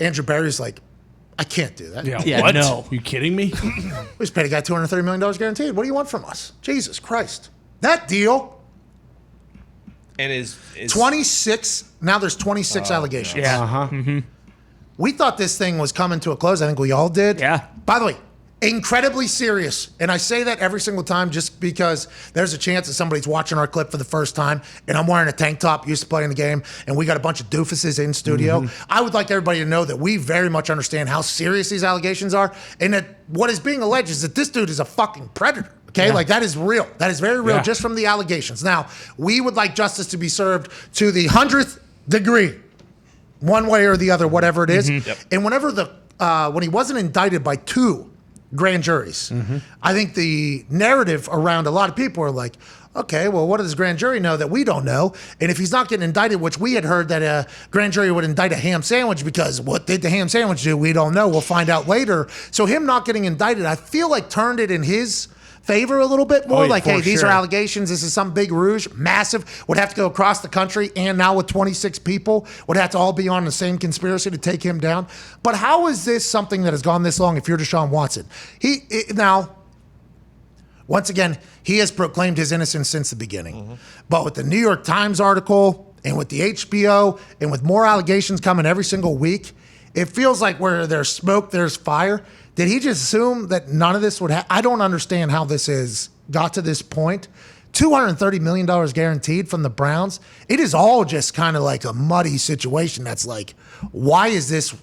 Andrew Berry's like, I can't do that. Yeah, what? No. You kidding me? We just paid a guy $230 million guaranteed. What do you want from us? Jesus Christ. That deal. And is 26. Now there's 26 allegations. Yeah. Uh-huh. We thought this thing was coming to a close. I think we all did. Yeah. By the way, incredibly serious. And I say that every single time just because there's a chance that somebody's watching our clip for the first time and I'm wearing a tank top, used to playing the game, and we got a bunch of doofuses in studio. I would like everybody to know that we very much understand how serious these allegations are and that what is being alleged is that this dude is a fucking predator. Okay, like that is real. That is very real just from the allegations. Now, we would like justice to be served to the 100th degree, one way or the other, whatever it is. And whenever when he wasn't indicted by 2 grand juries, I think the narrative around a lot of people are like, okay, well, what does grand jury know that we don't know? And if he's not getting indicted, which we had heard that a grand jury would indict a ham sandwich because what did the ham sandwich do? We don't know. We'll find out later. So him not getting indicted, I feel like turned it in his favor a little bit more. Hey, these are allegations. This is some big rouge, massive, would have to go across the country, and now with 26 people, would have to all be on the same conspiracy to take him down. But how is this something that has gone this long if you're Deshaun Watson? Now, once again, he has proclaimed his innocence since the beginning. But with the New York Times article and with the HBO and with more allegations coming every single week, it feels like where there's smoke, there's fire. Did he just assume that none of this would happen? I don't understand how this got to this point. $230 million guaranteed from the Browns. It is all just kind of like a muddy situation. That's like, why is this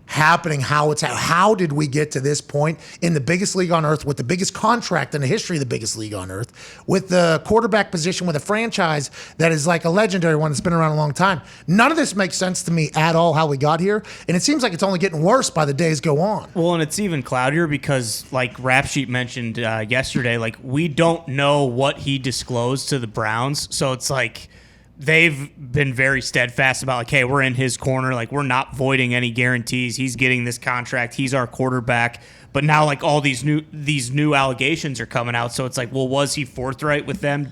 happening? How did we get to this point in the biggest league on earth with the biggest contract in the history of the biggest league on earth with the quarterback position with a franchise that is like a legendary one that's been around a long time? None of this makes sense to me at all how we got here. And it seems like it's only getting worse by the days go on. Well, and it's even cloudier because like Rap Sheet mentioned yesterday, like we don't know what he disclosed to the Browns. So it's like, they've been very steadfast about like, hey, we're in his corner. Like, we're not voiding any guarantees. He's getting this contract. He's our quarterback. But now, like, all these new allegations are coming out. So it's like, well, was he forthright with them?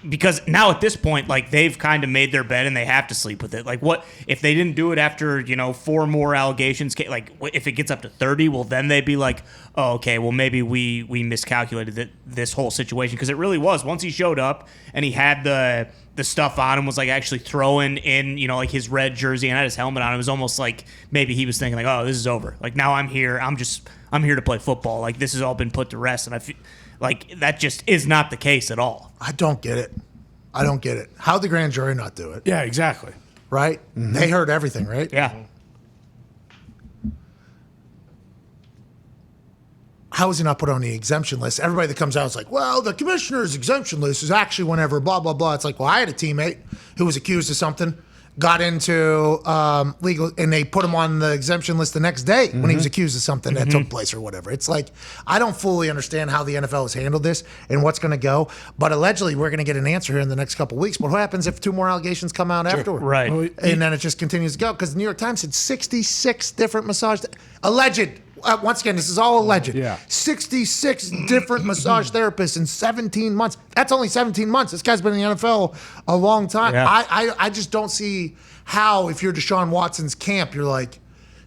Because now at this point, like, they've kind of made their bed and they have to sleep with it. Like, what if they didn't do it after 4 more allegations? Like, if it gets up to 30, well, then they'd be like, oh, okay, well, maybe we miscalculated this whole situation, because it really was. Once he showed up and he had the stuff on him, was like actually throwing in, like his red jersey and had his helmet on, it was almost like maybe he was thinking like, oh, this is over. Like, now I'm here. I'm here to play football. Like, this has all been put to rest. And I feel like that just is not the case at all. I don't get it. How'd the grand jury not do it? Yeah, exactly. Right? They heard everything, right? Yeah. How is he not put on the exemption list? Everybody that comes out is like, well, the commissioner's exemption list is actually whenever blah, blah, blah. It's like, well, I had a teammate who was accused of something, got into legal, and they put him on the exemption list the next day when he was accused of something that took place or whatever. It's like, I don't fully understand how the NFL has handled this and what's going to go, but allegedly we're going to get an answer here in the next couple of weeks. But what happens if 2 more allegations come out afterward? Right. And then it just continues to go, because the New York Times said 66 different alleged. Once again, this is all alleged. 66 different massage therapists in 17 months. That's only 17 months. This guy's been in the NFL a long time. Yeah. I just don't see how, if you're Deshaun Watson's camp, you're like,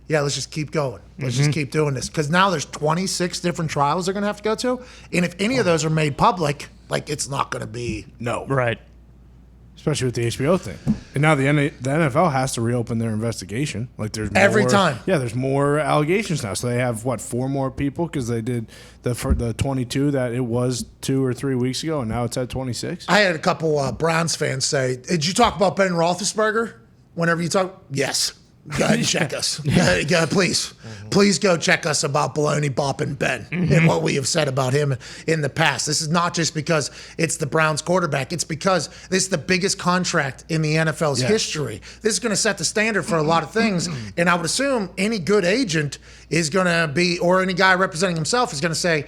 yeah, let's just keep going. Let's just keep doing this. Because now there's 26 different trials they're going to have to go to. And if any of those are made public, like, it's not going to be no. Right. Especially with the HBO thing. And now the NFL has to reopen their investigation. Like, there's more, every time. Yeah, there's more allegations now. So they have, 4 more people, because they did the 22 that it was 2 or 3 weeks ago, and now it's at 26. I had a couple Browns fans say, did you talk about Ben Roethlisberger whenever you talk? Yes. Go ahead and check us. Please. Please go check us about baloney bopping Ben and what we have said about him in the past. This is not just because it's the Browns quarterback. It's because this is the biggest contract in the NFL's history. This is going to set the standard for a lot of things. And I would assume any good agent is going to be, or any guy representing himself is going to say,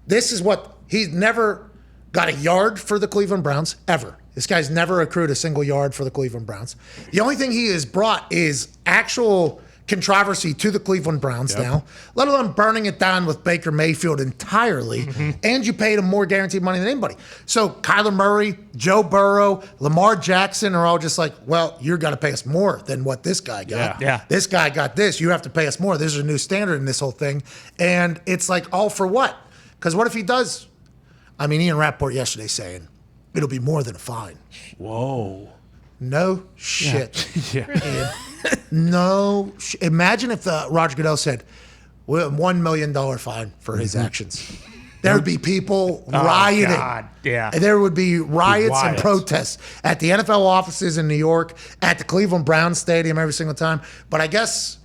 this is what, he's never got a yard for the Cleveland Browns, ever. This guy's never accrued a single yard for the Cleveland Browns. The only thing he has brought is actual controversy to the Cleveland Browns now, let alone burning it down with Baker Mayfield entirely, and you paid him more guaranteed money than anybody. So Kyler Murray, Joe Burrow, Lamar Jackson are all just like, well, you're going to pay us more than what this guy got. Yeah. This guy got this. You have to pay us more. There's a new standard in this whole thing. And it's like, all for what? Because what if he does? I mean, Ian Rappaport yesterday saying, it'll be more than a fine. Whoa. No shit. Yeah. Imagine if Roger Goodell said, well, $1 million fine for his actions. There would be people rioting. God. Yeah. There would be riots and Riots. protests at the NFL offices in New York, at the Cleveland Browns Stadium every single time. But I guess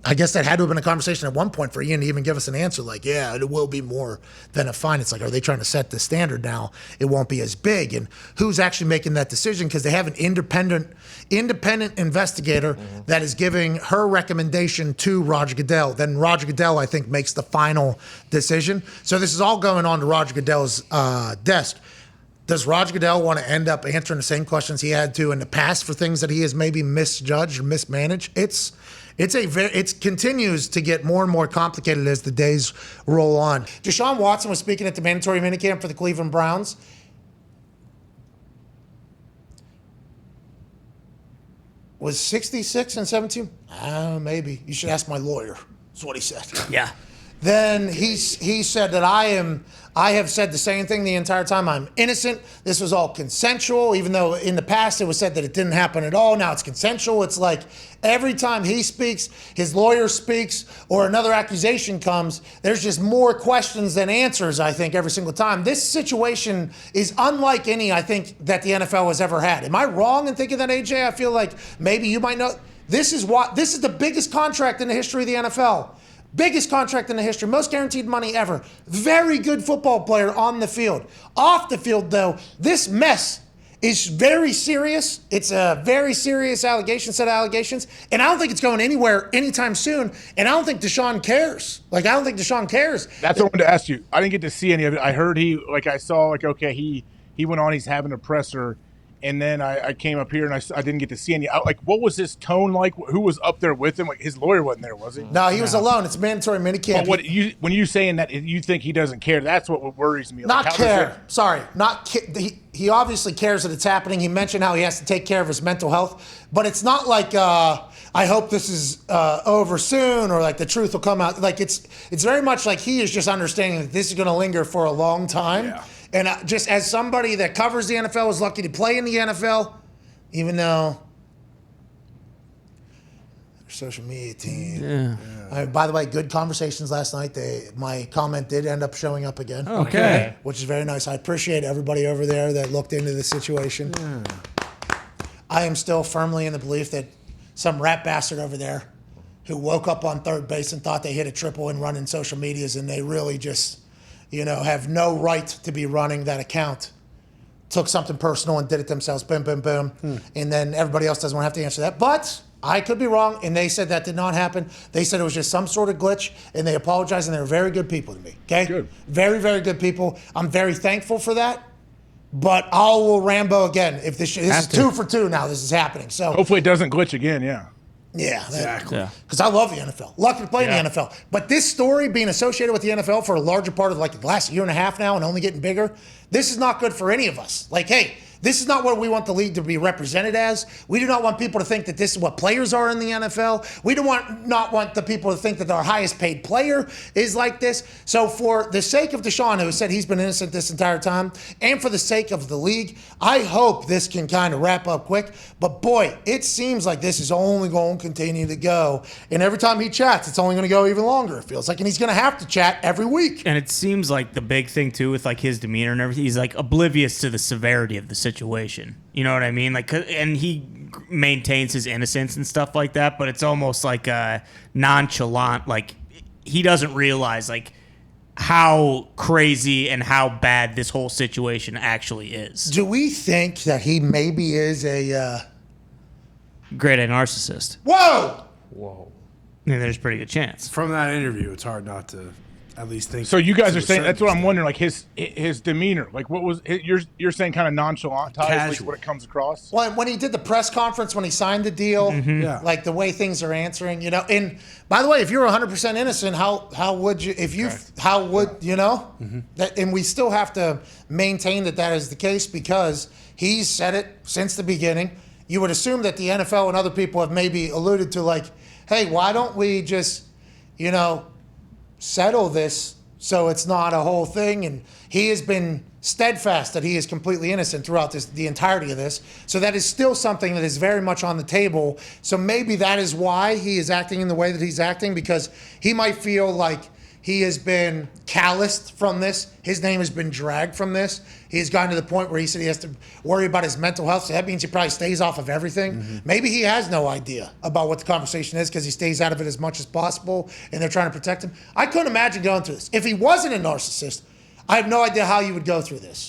that had to have been a conversation at one point for Ian to even give us an answer like, yeah, it will be more than a fine. It's like, are they trying to set the standard now? It won't be as big. And who's actually making that decision? Because they have an independent investigator that is giving her recommendation to Roger Goodell. Then Roger Goodell, I think, makes the final decision. So this is all going on to Roger Goodell's desk. Does Roger Goodell want to end up answering the same questions he had to in the past for things that he has maybe misjudged or mismanaged? It continues to get more and more complicated as the days roll on. Deshaun Watson was speaking at the mandatory minicamp for the Cleveland Browns. Was 66 and 17? Maybe. You should ask my lawyer. That's what he said. Yeah. Then he said that I have said the same thing the entire time. I'm innocent. This was all consensual, even though in the past it was said that it didn't happen at all. Now it's consensual. It's like every time he speaks, his lawyer speaks, or another accusation comes, there's just more questions than answers, I think, every single time. This situation is unlike any, I think, that the NFL has ever had. Am I wrong in thinking that, AJ? I feel like maybe you might know. This is the biggest contract in the history of the NFL. Biggest contract in the history, most guaranteed money ever. Very good football player on the field. Off the field, though, this mess is very serious. It's a very serious set of allegations. And I don't think it's going anywhere anytime soon. And I don't think Deshaun cares. I don't think Deshaun cares. That's what I wanted to ask you. I didn't get to see any of it. I heard he went on, he's having a presser. And then I came up here and I didn't get to see any. What was his tone like? Who was up there with him? Like, his lawyer wasn't there, was he? No, he was alone. It's a mandatory minicamp. But when you saying that you think he doesn't care, that's what worries me. Not care. Sorry, not he obviously cares that it's happening. He mentioned how he has to take care of his mental health, but it's not like I hope this is over soon or like the truth will come out. Like it's very much like he is just understanding that this is going to linger for a long time. Yeah. And just as somebody that covers the NFL, was lucky to play in the NFL, even though their social media team. Yeah. By the way, good conversations last night. My comment did end up showing up again. Okay. Which is very nice. I appreciate everybody over there that looked into the situation. Yeah. I am still firmly in the belief that some rat bastard over there who woke up on third base and thought they hit a triple and run in social medias and they really just, have no right to be running that account. Took something personal and did it themselves. Boom, boom, boom. And then everybody else doesn't want to have to answer that. But I could be wrong, and they said that did not happen. They said it was just some sort of glitch, and they apologized, and they were very good people to me. Okay? Good. Very, very good people. I'm very thankful for that. But I will Rambo again if this is 2 for 2 now. This is happening. So hopefully it doesn't glitch again. Yeah. Yeah, Exactly. Because I love the NFL. Lucky to play in the NFL. But this story being associated with the NFL for a larger part of the last year and a half now and only getting bigger, this is not good for any of us. Hey, this is not what we want the league to be represented as. We do not want people to think that this is what players are in the NFL. We do not want the people to think that our highest paid player is like this. So for the sake of Deshaun, who said he's been innocent this entire time, and for the sake of the league, I hope this can kind of wrap up quick. But boy, it seems like this is only going to continue to go. And every time he chats, it's only going to go even longer, it feels like. And he's going to have to chat every week. And it seems like the big thing, too, with his demeanor and everything, he's oblivious to the severity of the situation. You know what I mean? And he maintains his innocence and stuff like that, but it's almost nonchalant. He doesn't realize how crazy and how bad this whole situation actually is. Do we think that he maybe is a grade A narcissist? Whoa! I mean, there's a pretty good chance. From that interview, it's hard not to at least think. So you guys to are a saying certain that's what I'm extent. wondering. Like his demeanor, like what was you're saying kind of nonchalant, at least what it comes across. Well, when he did the press conference, when he signed the deal, Yeah. like the way things are answering, you know. And by the way, if you're 100% innocent, how would you? If you, how would you know? That, and we still have to maintain that is the case because he's said it since the beginning. You would assume that the NFL and other people have maybe alluded to, like, hey, why don't we just, you know, settle this so it's not a whole thing? And he has been steadfast that he is completely innocent throughout the entirety of this. So that is still something that is very much on the table. So maybe that is why he is acting in the way that he's acting, because he might feel like he has been calloused from this. His name has been dragged from this. He's gotten to the point where he said he has to worry about his mental health. So that means he probably stays off of everything. Maybe he has no idea about what the conversation is because he stays out of it as much as possible and they're trying to protect him. I couldn't imagine going through this. If he wasn't a narcissist, I have no idea how you would go through this.